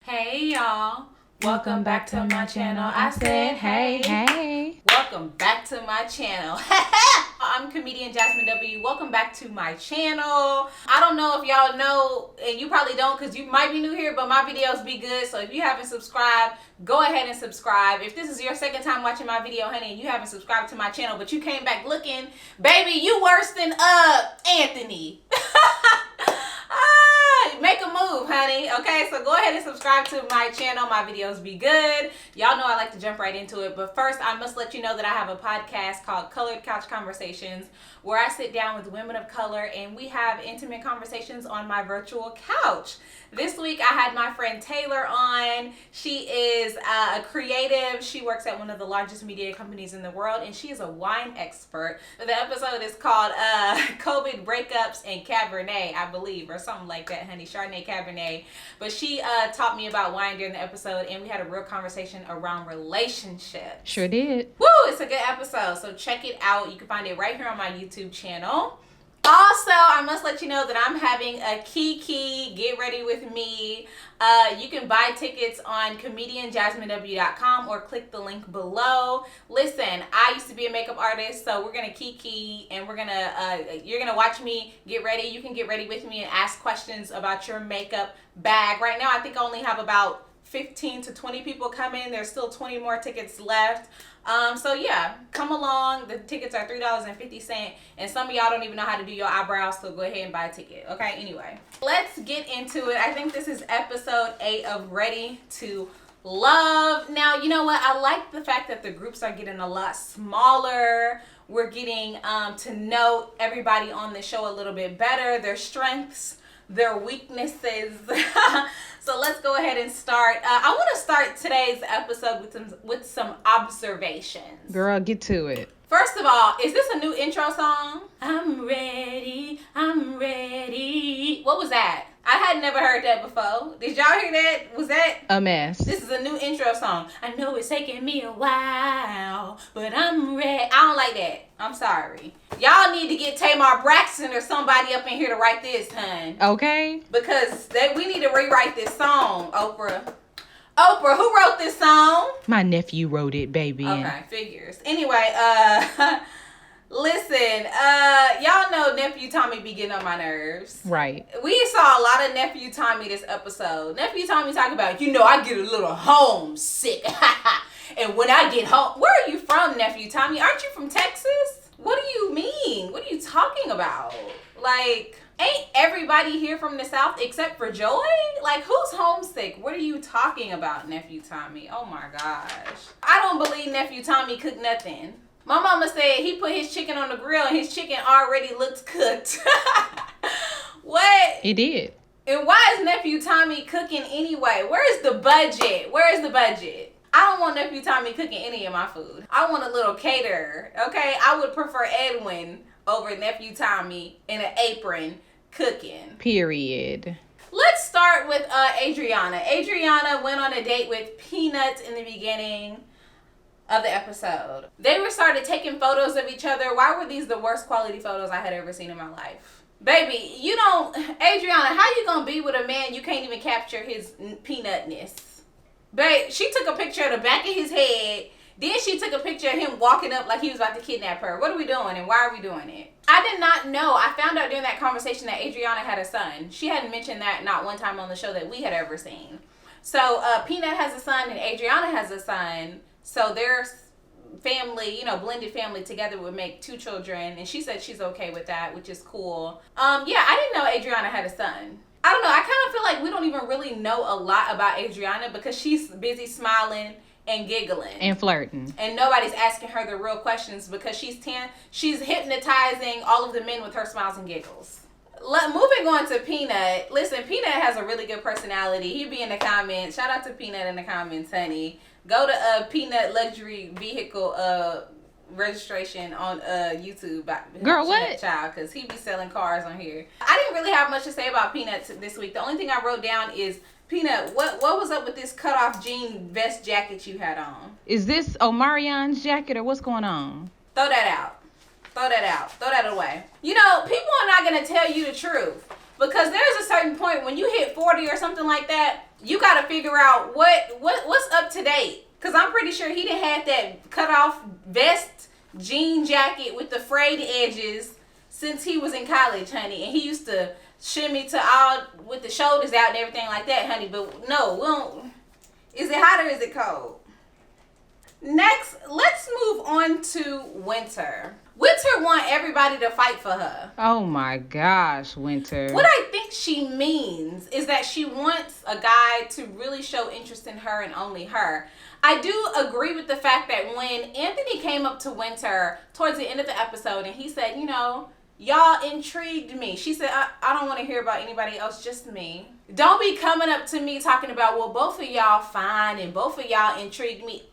Hey y'all, welcome back to my channel. I said hey. Welcome back to my channel. I'm comedian Jazmyn W. Welcome back to my channel. I don't know if y'all know, and you probably don't because you might be new here, but my videos be good. So if you haven't subscribed, go ahead and subscribe. If this is your second time watching my video, honey, and you haven't subscribed to my channel, but you came back looking, baby, you worse than Anthony. Make a move, honey. Okay, so go ahead and subscribe to my channel. My videos be good. Y'all know I like to jump right into it. But first, I must let you know that I have a podcast called Colored Couch Conversations, where I sit down with women of color and we have intimate conversations on my virtual couch. This week, I had my friend Taylor on. She is a creative. She works at one of the largest media companies in the world, and she is a wine expert. The episode is called COVID Breakups and Cabernet, I believe, or something like that, honey. Chardonnay, Cabernet. But she taught me about wine during the episode, and we had a real conversation around relationships. Sure did. Woo! It's a good episode, so check it out. You can find it right here on my YouTube channel. Also, I must let you know that I'm having a Kiki Get Ready With Me. You can buy tickets on comedianjazmynw.com or click the link below. Listen, I used to be a makeup artist, so we're gonna Kiki and we're gonna you're gonna watch me get ready. You can get ready with me and ask questions about your makeup bag. Right now, I think I only have about 15 to 20 people coming. There's still 20 more tickets left. So yeah, come along. The tickets are $3.50, and some of y'all don't even know how to do your eyebrows, so go ahead and buy a ticket. Okay, anyway, let's get into it. I think this is episode 8 of Ready to Love. Now, you know what? I like the fact that the groups are getting a lot smaller. We're getting to know everybody on the show a little bit better, their strengths, their weaknesses. So let's go ahead and start. I want to start today's episode with some observations. Girl, get to it. First of all, is this a new intro song? I'm ready. What was that? I had never heard that before. Did y'all hear that? Was that a mess? This is a new intro song. I know it's taking me a while, but I'm ready. I don't like that. I'm sorry. Y'all need to get Tamar Braxton or somebody up in here to write this, hun. Okay. Because we need to rewrite this song, Oprah. Oprah, who wrote this song? My nephew wrote it, baby. Okay, figures. Anyway, listen, y'all know Nephew Tommy be getting on my nerves. Right. We saw a lot of Nephew Tommy this episode. Nephew Tommy talking about, I get a little homesick. And when I get home, where are you from, Nephew Tommy? Aren't you from Texas? What do you mean? What are you talking about? Like, ain't everybody here from the South except for Joy? Like, who's homesick? What are you talking about, Nephew Tommy? Oh my gosh. I don't believe Nephew Tommy cooked nothing. My mama said he put his chicken on the grill and his chicken already looked cooked. What? He did. And why is Nephew Tommy cooking anyway? Where's the budget? I don't want Nephew Tommy cooking any of my food. I want a little caterer, okay? I would prefer Edwin over Nephew Tommy in an apron cooking. Period. Let's start with Adriana. Adriana went on a date with Peanut in the beginning of the episode. They started taking photos of each other. Why were these the worst quality photos I had ever seen in my life? Baby, Adriana, how you gonna be with a man you can't even capture his peanutness? Babe, she took a picture of the back of his head. Then she took a picture of him walking up like he was about to kidnap her. What are we doing and why are we doing it? I did not know. I found out during that conversation that Adriana had a son. She hadn't mentioned that not one time on the show that we had ever seen. So Peanut has a son and Adriana has a son. So their family, blended family together would make 2 children. And she said she's okay with that, which is cool. I didn't know Adriana had a son. I don't know. I kind of feel like we don't even really know a lot about Adriana because she's busy smiling and giggling and flirting, and nobody's asking her the real questions because she's hypnotizing all of the men with her smiles and giggles. Moving on to Peanut. Listen, Peanut has a really good personality. He be in the comments. Shout out to Peanut in the comments, honey. Go to Peanut Luxury Vehicle registration on YouTube. Girl, what? Child, because he be selling cars on here. I didn't really have much to say about Peanut this week. The only thing I wrote down is, Peanut, what was up with this cutoff jean vest jacket you had on? Is this Omarion's jacket or what's going on? Throw that out. Throw that away. People are not going to tell you the truth because there's a certain point when you hit 40 or something like that, you got to figure out what's up to date. Because I'm pretty sure he done had that cut off vest jean jacket with the frayed edges since he was in college, honey. And he used to shimmy to all with the shoulders out and everything like that, honey. But no, we don't. Is it hot or is it cold? Next, let's move on to Winter. Winter want everybody to fight for her. Oh my gosh, Winter. What I think she means is that she wants a guy to really show interest in her and only her. I do agree with the fact that when Anthony came up to Winter towards the end of the episode and he said, you know, y'all intrigued me. She said, I don't want to hear about anybody else, just me. Don't be coming up to me talking about, well, both of y'all fine and both of y'all intrigued me.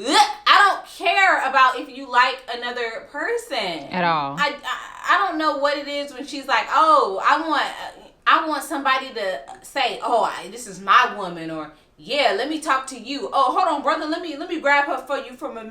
I don't care about if you like another person at all. I don't know what it is when she's like, oh, I want somebody to say, oh, this is my woman, or yeah, let me talk to you. Oh, hold on, brother, let me grab her for you for a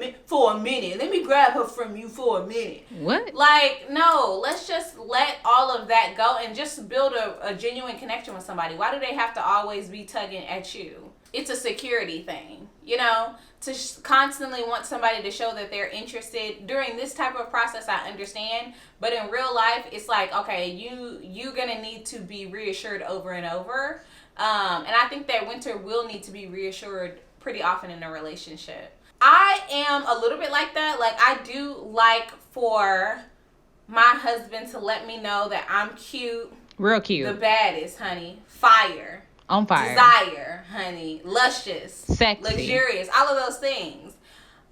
minute. Let me grab her from you for a minute. What? Like, no, let's just let all of that go and just build a genuine connection with somebody. Why do they have to always be tugging at you? It's a security thing, you know, to constantly want somebody to show that they're interested. During this type of process, I understand. But in real life, it's like, okay, you're going to need to be reassured over and over. And I think that Winter will need to be reassured pretty often in a relationship. I am a little bit like that. Like, I do like for my husband to let me know that I'm cute. Real cute. The baddest, honey. Fire. On fire. Desire, honey. Luscious. Sexy. Luxurious. All of those things.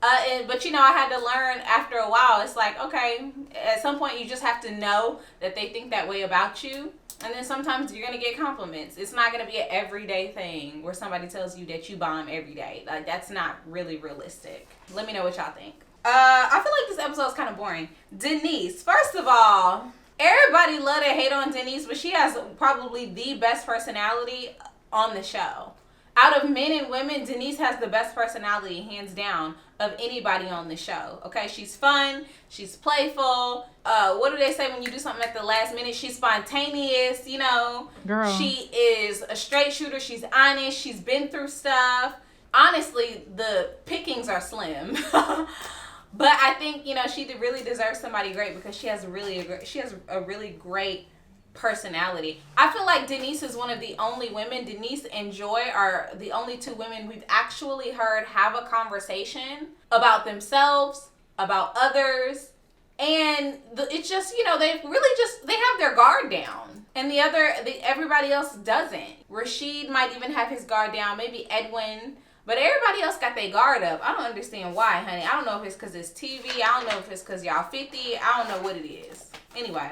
But, you know, I had to learn after a while. It's like, okay, at some point you just have to know that they think that way about you. And then sometimes you're going to get compliments. It's not going to be an everyday thing where somebody tells you that you bomb every day. Like, that's not really realistic. Let me know what y'all think. I feel like this episode is kind of boring. Denise, first of all, everybody love to hate on Denise, but she has probably the best personality on the show. Out of men and women, Denise has the best personality, hands down, of anybody on the show. Okay, she's fun, she's playful. What do they say when you do something at the last minute? She's spontaneous, you know. Girl. She is a straight shooter, she's honest, she's been through stuff. Honestly, the pickings are slim. But I think, you know, she really deserves somebody great because she has a really great personality. I feel like Denise is one of the only women. Denise and Joy are the only two women we've actually heard have a conversation about themselves, about others, and it's just, you know, they have their guard down, and everybody else doesn't. Rashid might even have his guard down, maybe Edwin, but everybody else got their guard up. I don't understand why, honey. I don't know if it's because it's TV. I don't know if it's because y'all 50. I don't know what it is. Anyway.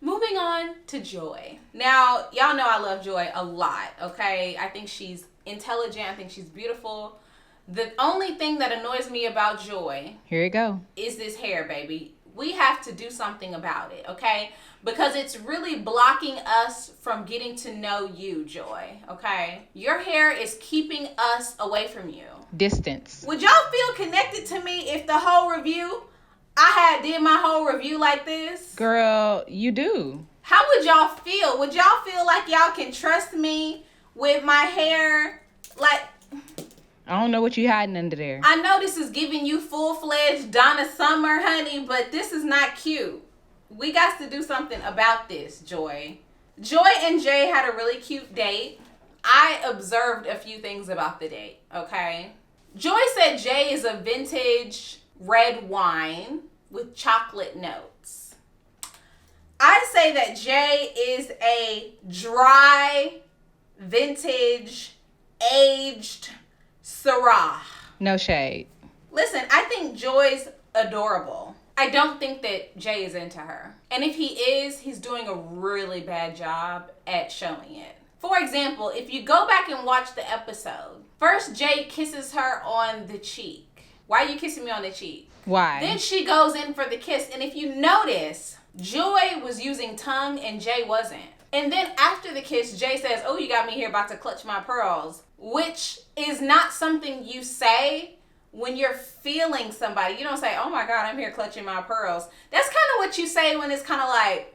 Moving on to Joy. Now, y'all know I love Joy a lot, okay? I think she's intelligent. I think she's beautiful. The only thing that annoys me about Joy... Here you go. ...is this hair, baby. We have to do something about it, okay? Because it's really blocking us from getting to know you, Joy, okay? Your hair is keeping us away from you. Distance. Would y'all feel connected to me if the whole review... did my whole review like this? Girl, you do. How would y'all feel? Would y'all feel like y'all can trust me with my hair? Like, I don't know what you hiding under there. I know this is giving you full-fledged Donna Summer, honey, but this is not cute. We got to do something about this, Joy. Joy and Jay had a really cute date. I observed a few things about the date, okay? Joy said Jay is a vintage red wine with chocolate notes. I say that Jay is a dry, vintage, aged Syrah. No shade. Listen, I think Joy's adorable. I don't think that Jay is into her. And if he is, he's doing a really bad job at showing it. For example, if you go back and watch the episode, first Jay kisses her on the cheek. Why are you kissing me on the cheek? Why? Then she goes in for the kiss. And if you notice, Joy was using tongue and Jay wasn't. And then after the kiss, Jay says, oh, you got me here about to clutch my pearls. Which is not something you say when you're feeling somebody. You don't say, oh my God, I'm here clutching my pearls. That's kind of what you say when it's kind of like,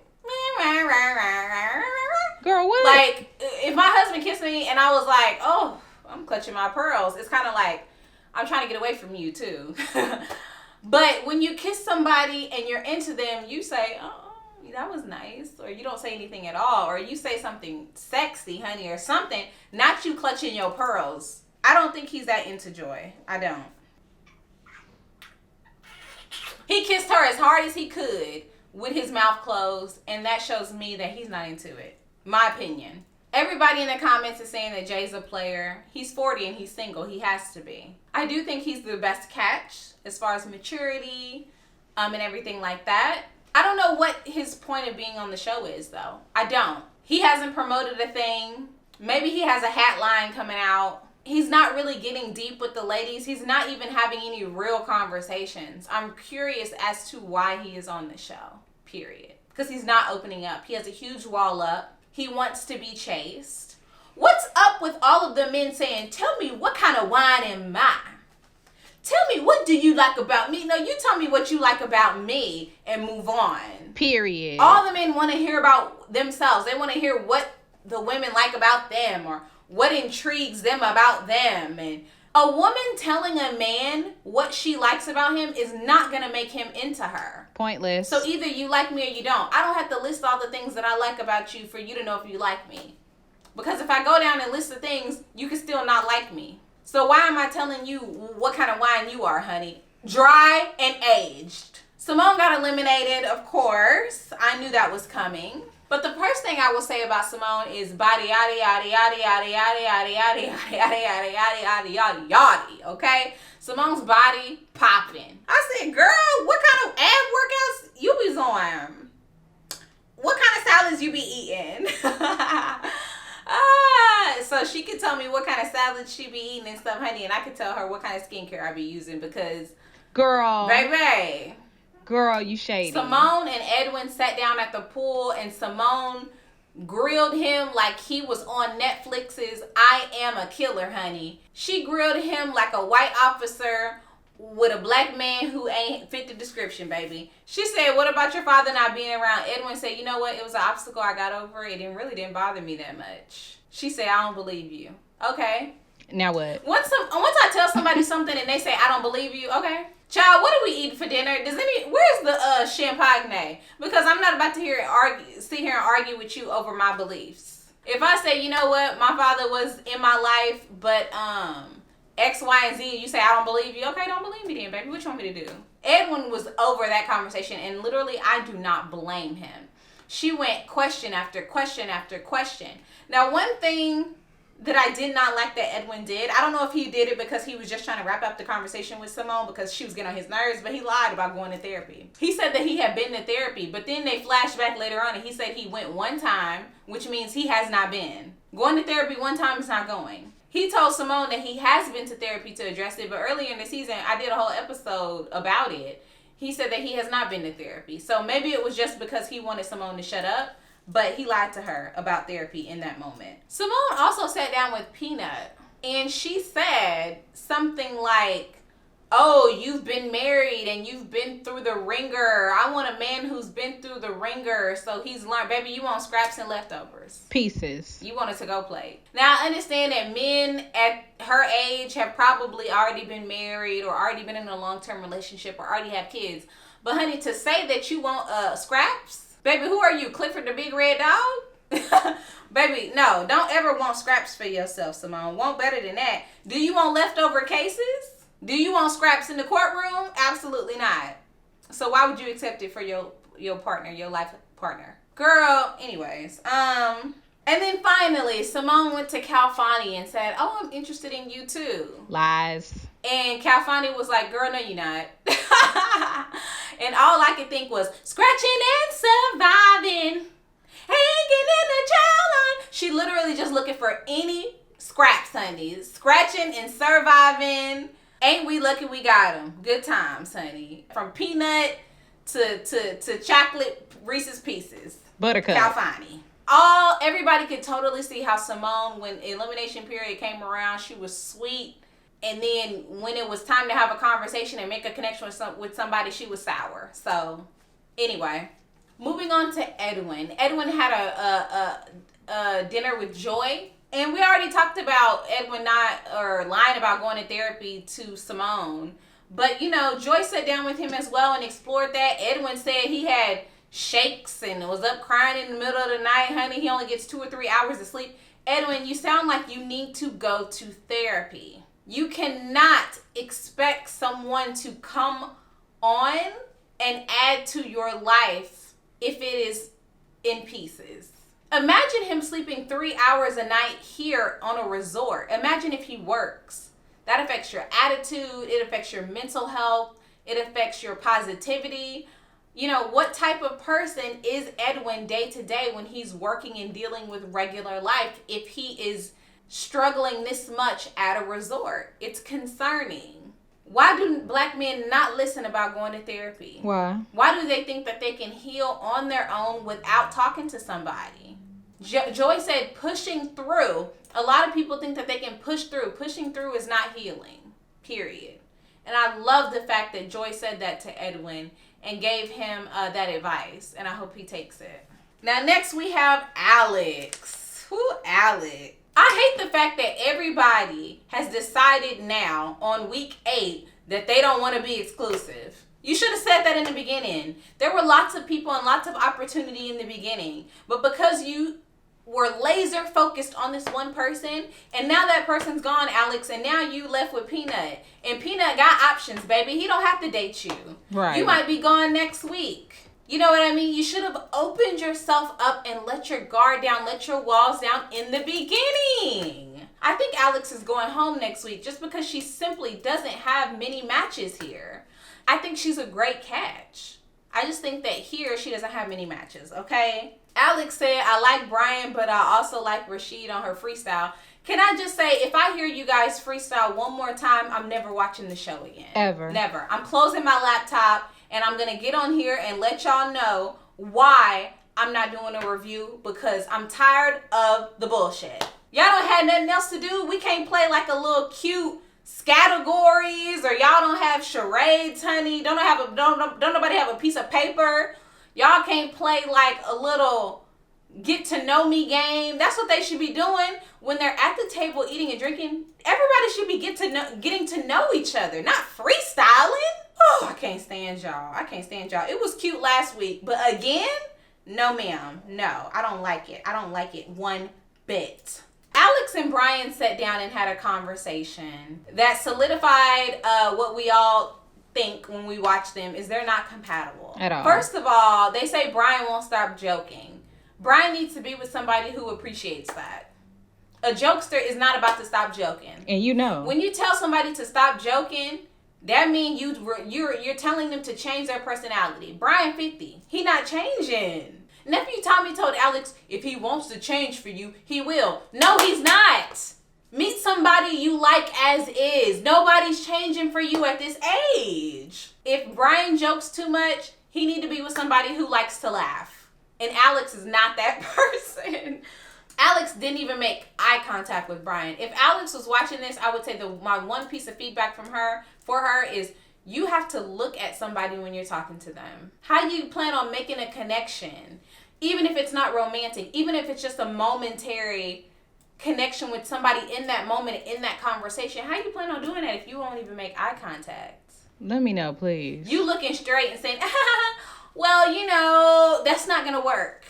Girl, what? Like, if my husband kissed me and I was like, oh, I'm clutching my pearls, it's kind of like, I'm trying to get away from you too. But when you kiss somebody and you're into them, you say, oh, that was nice. Or you don't say anything at all. Or you say something sexy, honey, or something. Not you clutching your pearls. I don't think he's that into Joy. I don't. He kissed her as hard as he could with his mouth closed. And that shows me that he's not into it. My opinion. Everybody in the comments is saying that Jay's a player. He's 40 and he's single. He has to be. I do think he's the best catch as far as maturity and everything like that. I don't know what his point of being on the show is, though. I don't. He hasn't promoted a thing. Maybe he has a hat line coming out. He's not really getting deep with the ladies. He's not even having any real conversations. I'm curious as to why he is on the show, period. Because he's not opening up. He has a huge wall up. He wants to be chased. What's up with all of the men saying, tell me what kind of wine am I? Tell me, what do you like about me? No, you tell me what you like about me and move on. Period. All the men want to hear about themselves. They want to hear what the women like about them or what intrigues them about them. And a woman telling a man what she likes about him is not going to make him into her. Pointless. So either you like me or you don't. I don't have to list all the things that I like about you for you to know if you like me. Because if I go down and list the things, you can still not like me. So why am I telling you what kind of wine you are, honey? Dry and aged. Simone got eliminated, of course. I knew that was coming. But the first thing I will say about Simone is body yada yada yada yada yada yada yada yada yada yada yada yada yada yada. Okay, Simone's body popping. I said, girl, what kind of ab workouts you be on? What kind of salads you be eating? So she could tell me what kind of salads she be eating and stuff, honey, and I could tell her what kind of skincare I be using because, girl, baby. Girl, you shady. Simone and Edwin sat down at the pool and Simone grilled him like he was on Netflix's I Am a Killer, honey. She grilled him like a white officer with a black man who ain't fit the description, baby. She said, what about your father not being around? Edwin said, you know what? It was an obstacle. I got over it. It really didn't bother me that much. She said, I don't believe you. Okay. Now what? Once I tell somebody something and they say, I don't believe you, okay. Child, what are we eating for dinner? Where's the champagne? Because I'm not about to sit here and argue with you over my beliefs. If I say, you know what, my father was in my life, but X, Y, and Z, and you say I don't believe you, okay, don't believe me then, baby. What you want me to do? Edwin was over that conversation, and literally, I do not blame him. She went question after question after question. Now, one thing that I did not like that Edwin did, I don't know if he did it because he was just trying to wrap up the conversation with Simone because she was getting on his nerves, but he lied about going to therapy. He said that he had been to therapy, but then they flashed back later on and he said he went one time, which means he has not been. Going to therapy one time is not going. He told Simone that he has been to therapy to address it, but earlier in the season, I did a whole episode about it. He said that he has not been to therapy. So maybe it was just because he wanted Simone to shut up, but he lied to her about therapy in that moment. Simone also sat down with Peanut, and she said something like, oh, you've been married and you've been through the ringer. I want a man who's been through the ringer, so he's learned. Baby, you want scraps and leftovers. Pieces. You want a to-go plate. Now, I understand that men at her age have probably already been married or already been in a long-term relationship or already have kids. But, honey, to say that you want scraps, baby, who are you, Clifford the Big Red Dog? Baby, no, don't ever want scraps for yourself, Simone. Want better than that. Do you want leftover cases? Do you want scraps in the courtroom? Absolutely not. So why would you accept it for your partner, your life partner? Girl, anyways. And then finally, Simone went to Calfani and said, oh, I'm interested in you too. Lies. And Calfani was like, girl, no, you're not. And all I could think was, scratching and surviving, hanging in the child line. She literally just looking for any scraps, honey. Scratching and surviving. Ain't we lucky we got them? Good times, honey. From peanut to chocolate Reese's Pieces. Buttercup. Calfani. Everybody could totally see how Simone, when elimination period came around, she was sweet. And then when it was time to have a conversation and make a connection with somebody, she was sour. So, anyway, moving on to Edwin. Edwin had dinner with Joy. And we already talked about Edwin lying about going to therapy to Simone. But, Joy sat down with him as well and explored that. Edwin said he had shakes and was up crying in the middle of the night. Honey, he only gets 2 or 3 hours of sleep. Edwin, you sound like you need to go to therapy. You cannot expect someone to come on and add to your life if it is in pieces. Imagine him sleeping 3 hours a night here on a resort. Imagine if he works. That affects your attitude. It affects your mental health. It affects your positivity. What type of person is Edwin day to day when he's working and dealing with regular life if he is struggling this much at a resort? It's concerning. Why do black men not listen about going to therapy? Why? Why do they think that they can heal on their own without talking to somebody? Joy said pushing through. A lot of people think that they can push through. Pushing through is not healing, period. And I love the fact that Joy said that to Edwin and gave him that advice. And I hope he takes it. Now, next we have Alex. Who, Alex? I hate the fact that everybody has decided now on week 8 that they don't want to be exclusive. You should have said that in the beginning. There were lots of people and lots of opportunity in the beginning. But because you were laser focused on this one person, and now that person's gone, Alex, and now you left with Peanut. And Peanut got options, baby. He don't have to date you. Right. You might be gone next week. You know what I mean? You should have opened yourself up and let your guard down, let your walls down in the beginning. I think Alex is going home next week just because she simply doesn't have many matches here. I think she's a great catch. I just think that here she doesn't have many matches, okay? Alex said, I like Brian, but I also like Rashid on her freestyle. Can I just say, if I hear you guys freestyle one more time, I'm never watching the show again. Ever. Never. I'm closing my laptop, and I'm going to get on here and let y'all know why I'm not doing a review, because I'm tired of the bullshit. Y'all don't have nothing else to do. We can't play like a little cute categories, or y'all don't have charades, honey. Don't nobody have a piece of paper. Y'all can't play like a little get to know me game. That's what they should be doing when they're at the table eating and drinking. Everybody should be getting to know each other, not freestyling. Oh, I can't stand y'all. It was cute last week, but again, no ma'am. No, I don't like it. I don't like it one bit. Alex and Brian sat down and had a conversation that solidified what we all think when we watch them is they're not compatible. At all. First of all, they say Brian won't stop joking. Brian needs to be with somebody who appreciates that. A jokester is not about to stop joking. And when you tell somebody to stop joking, that means you're telling them to change their personality. Brian 50, he not changing. Nephew Tommy told Alex, if he wants to change for you, he will. No, he's not. Meet somebody you like as is. Nobody's changing for you at this age. If Brian jokes too much, he need to be with somebody who likes to laugh. And Alex is not that person. Alex didn't even make eye contact with Brian. If Alex was watching this, I would say my one piece of feedback for her is you have to look at somebody when you're talking to them. How you plan on making a connection, even if it's not romantic, even if it's just a momentary connection with somebody in that moment, in that conversation, how you plan on doing that if you won't even make eye contact? Let me know, please. You looking straight and saying, well, that's not going to work.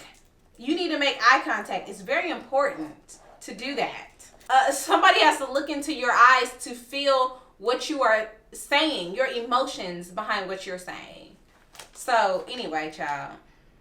You need to make eye contact. It's very important to do that. Somebody has to look into your eyes to feel what you are saying, your emotions behind what you're saying. So, anyway, child.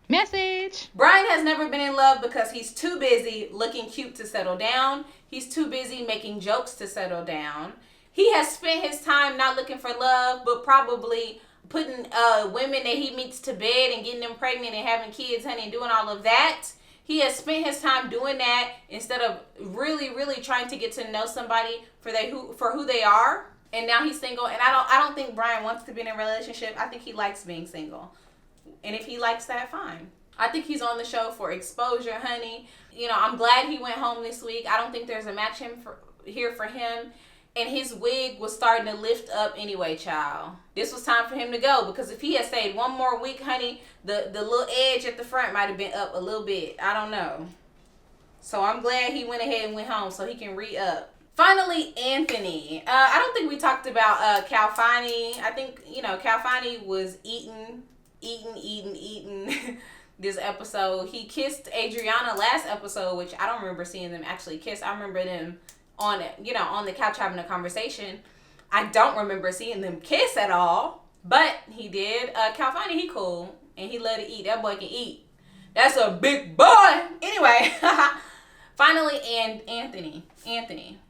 Message. Brian has never been in love because he's too busy looking cute to settle down. He's too busy making jokes to settle down. He has spent his time not looking for love, but probably putting women that he meets to bed and getting them pregnant and having kids, honey, and doing all of that. He has spent his time doing that instead of really, really trying to get to know somebody for who they are. And now he's single. And I don't think Brian wants to be in a relationship. I think he likes being single. And if he likes that, fine. I think he's on the show for exposure, honey. I'm glad he went home this week. I don't think there's a match here for him. And his wig was starting to lift up anyway, child. This was time for him to go, because if he had stayed one more week, honey, the little edge at the front might have been up a little bit. I don't know. So I'm glad he went ahead and went home so he can re-up. Finally, Anthony. I don't think we talked about Calfani. I think, Calfani was eating this episode. He kissed Adriana last episode, which I don't remember seeing them actually kiss. I remember them on the couch having a conversation. I don't remember seeing them kiss at all, but he did. Calfani, he cool, and he let it eat. That boy can eat. That's a big boy. Anyway, finally, and Anthony.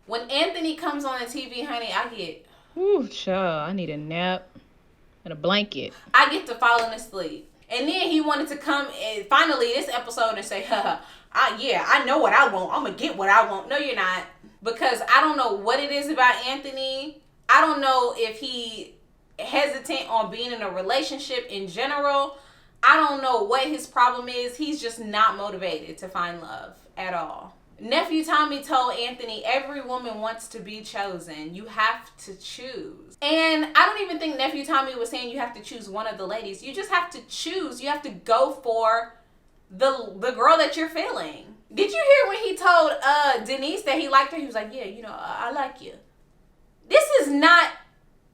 When Anthony comes on the TV, honey, I get... Ooh, child, I need a nap and a blanket. I get to falling asleep. And then he wanted to come finally this episode and say, I know what I want. I'm going to get what I want. No, you're not. Because I don't know what it is about Anthony. I don't know if he hesitant on being in a relationship in general. I don't know what his problem is. He's just not motivated to find love at all. Nephew Tommy told Anthony, every woman wants to be chosen. You have to choose. And I don't even think Nephew Tommy was saying you have to choose one of the ladies. You just have to choose. You have to go for the girl that you're feeling. Did you hear when he told Denise that he liked her? He was like, yeah, I like you. This is not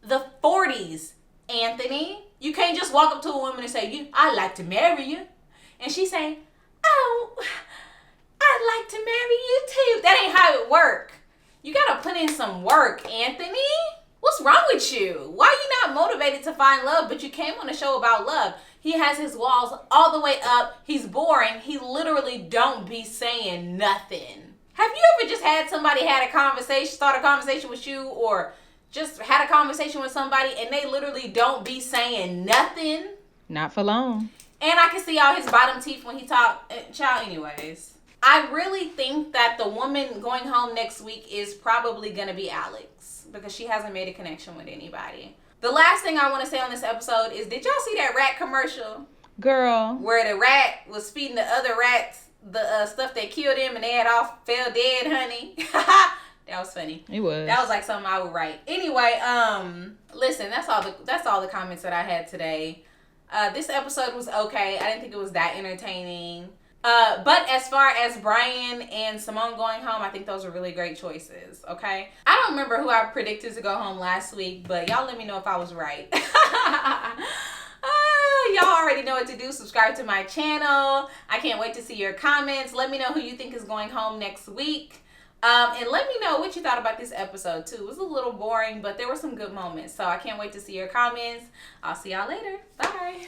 the 40s, Anthony. You can't just walk up to a woman and say, I'd like to marry you. And she say, oh, I'd like to marry you too. That ain't how it work. You gotta put in some work, Anthony. What's wrong with you? Why are you not motivated to find love, but you came on a show about love? He has his walls all the way up. He's boring. He literally don't be saying nothing. Have you ever just had somebody start a conversation with you, or just had a conversation with somebody and they literally don't be saying nothing? Not for long. And I can see all his bottom teeth when he talk. Child, anyways. I really think that the woman going home next week is probably going to be Alex, because she hasn't made a connection with anybody. The last thing I want to say on this episode is, did y'all see that rat commercial? Girl. Where the rat was feeding the other rats the stuff that killed him and they had all fell dead, honey. That was funny. It was. That was like something I would write. Anyway, listen, that's all the comments that I had today. This episode was okay. I didn't think it was that entertaining. But as far as Brian and Simone going home, I think those are really great choices, okay? I don't remember who I predicted to go home last week, but y'all let me know if I was right. Y'all already know what to do. Subscribe to my channel. I can't wait to see your comments. Let me know who you think is going home next week. And let me know what you thought about this episode, too. It was a little boring, but there were some good moments. So I can't wait to see your comments. I'll see y'all later. Bye.